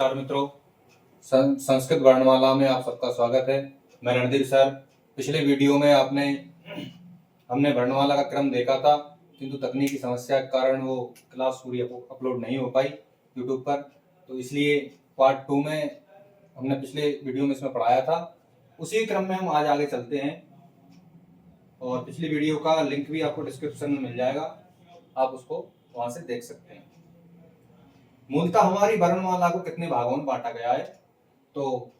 नमस्कार मित्रों, संस्कृत वर्णमाला में आप सबका स्वागत है। मैं रणधीर सर। पिछले वीडियो में हमने वर्णमाला का क्रम देखा था, किंतु तकनीकी समस्या के कारण वो क्लास पूरी अपलोड नहीं हो पाई यूट्यूब पर। तो इसलिए पार्ट 2 में हमने पिछले वीडियो में इसमें पढ़ाया था, उसी क्रम में हम आज आगे चलते हैं। और पिछली वीडियो का लिंक भी आपको डिस्क्रिप्शन में मिल जाएगा, आप उसको वहां से देख सकते हैं। मूलतः हमारी वर्णमाला को कितने भागों में बांटा गया है? तो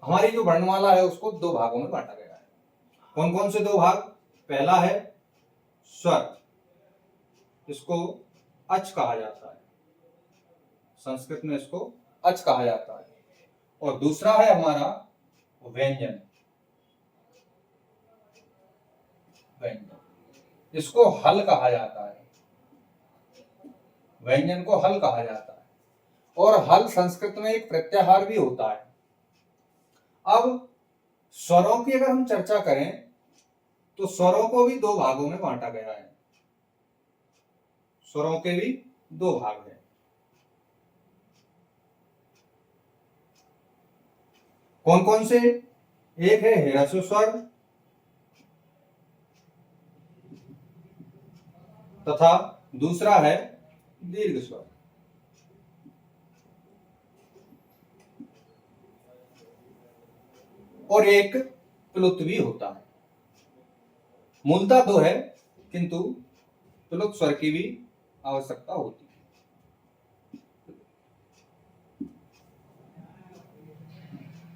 हमारी जो वर्णमाला है उसको 2 भागों में बांटा गया है। कौन कौन से 2 भाग? पहला है स्वर, इसको अच कहा जाता है, संस्कृत में इसको अच कहा जाता है। और दूसरा है हमारा व्यंजन, इसको हल कहा जाता है। व्यंजन को हल कहा जाता है। और हल संस्कृत में एक प्रत्याहार भी होता है। अब स्वरों की अगर हम चर्चा करें तो स्वरों को भी 2 भागों में बांटा गया है। स्वरों के भी 2 भाग हैं। कौन कौन से? एक है ह्रस्व स्वर तथा दूसरा है दीर्घ स्वर। और एक प्लुत भी होता है। मूलतः 2 है, किंतु प्लुत स्वर की भी आवश्यकता होती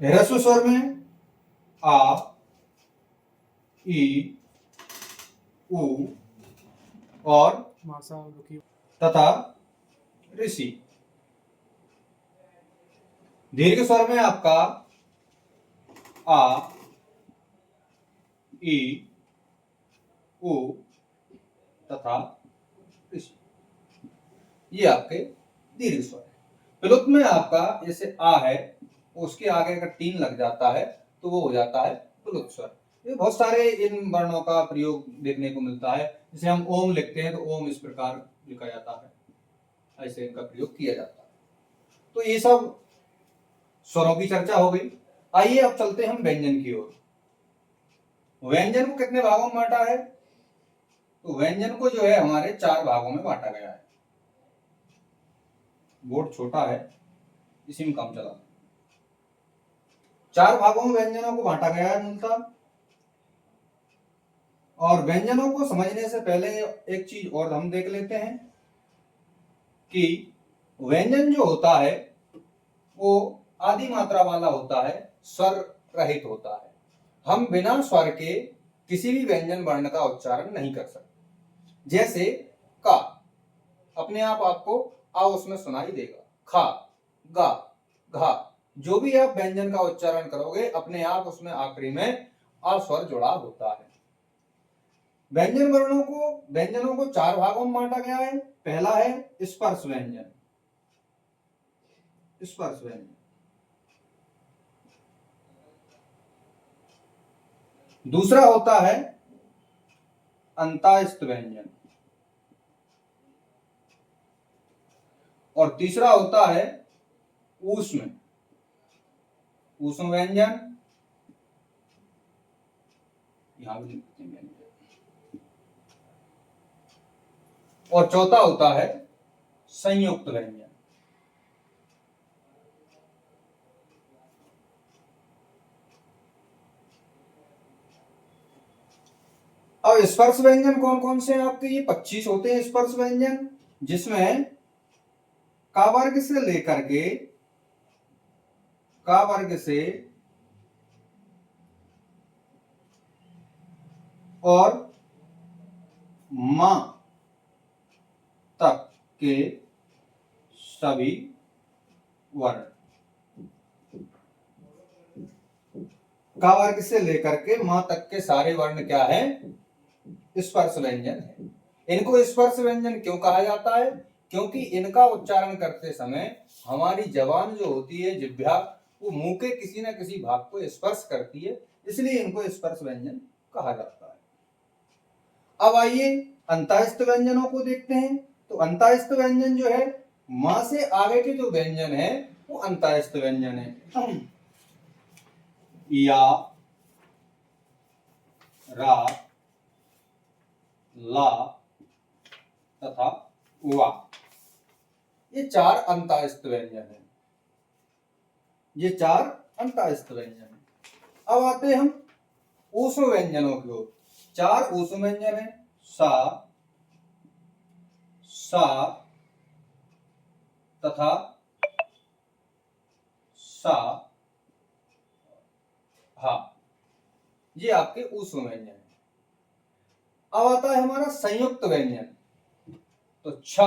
है। ह्रस्व स्वर में आ, ई, उ और तथा ऋषि। दीर्घ स्वर में आपका आ, ई, उ तथा ऋषि, ये आपके दीर्घ स्वर है। प्लुत में आपका जैसे आ है, उसके आगे अगर 3 लग जाता है तो वो हो जाता है प्लुत स्वर। ये बहुत सारे इन वर्णों का प्रयोग देखने को मिलता है। जैसे हम ओम लिखते हैं तो ओम इस प्रकार लिखा जाता है, ऐसे इनका प्रयोग किया जाता है। तो ये सब स्वरों की चर्चा हो गई। आइए अब चलते हैं हम व्यंजन की ओर। व्यंजन को कितने भागों में बांटा है? तो व्यंजन को जो है हमारे 4 भागों में बांटा गया है। बोर्ड छोटा है, इसी में काम चला। 4 भागों में व्यंजनों को बांटा गया है मूलतः। और व्यंजनों को समझने से पहले एक चीज और हम देख लेते हैं कि व्यंजन जो होता है वो आदि मात्रा वाला होता है, स्वर रहित होता है। हम बिना स्वर के किसी भी व्यंजन वर्ण का उच्चारण नहीं कर सकते। जैसे का, अपने आप आपको आ उसमें सुनाई देगा। खा, गा, घा, जो भी आप व्यंजन का उच्चारण करोगे अपने आप उसमें आखिरी में आ स्वर जुड़ा होता है। व्यंजनों को 4 भागों में बांटा गया है। पहला है स्पर्श व्यंजन, स्पर्श व्यंजन। दूसरा होता है अंतायस्त व्यंजन। और तीसरा होता है ऊष्म व्यंजन। यहां भी लिखते हैं व्यंजन। और चौथा होता है संयुक्त व्यंजन। अब स्पर्श व्यंजन कौन कौन से हैं आपके? ये 25 होते हैं स्पर्श व्यंजन, जिसमें का वर्ग से लेकर के का वर्ग से और मां तक के सभी वर्ण, का वर्ग से लेकर के मां तक के सारे वर्ण क्या है? स्पर्श व्यंजन है। इनको स्पर्श व्यंजन क्यों कहा जाता है? क्योंकि इनका उच्चारण करते समय हमारी जबान जो होती है, जिह्वा, वो मुंह के किसी न किसी भाग को स्पर्श करती है, इसलिए इनको स्पर्श व्यंजन कहा जाता है। अब आइए अंतःस्थ व्यंजनों को देखते हैं। तो अंतःस्थ व्यंजन जो है मां से आगे के जो व्यंजन है वो अंतःस्थ व्यंजन है। या, रा, ला तथा वा, ये चार अंतःस्थ व्यंजन है। ये चार अंतःस्थ व्यंजन है। अब आते हैं हम ऊष्म व्यंजनों की ओर। चार ऊष्म व्यंजन है, सा, सा तथा सा, हा, ये आपके ऊष्म व्यंजन है। अब आता है हमारा संयुक्त व्यंजन। तो छ,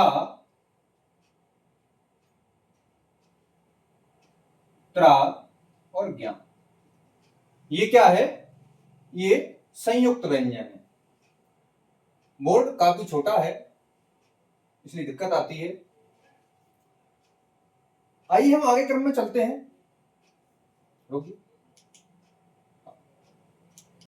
त्रा और ज्ञा, ये क्या है? ये संयुक्त व्यंजन है। बोर्ड काफी छोटा है इसलिए दिक्कत आती है। आइए हम आगे क्रम में चलते हैं। रोकिए।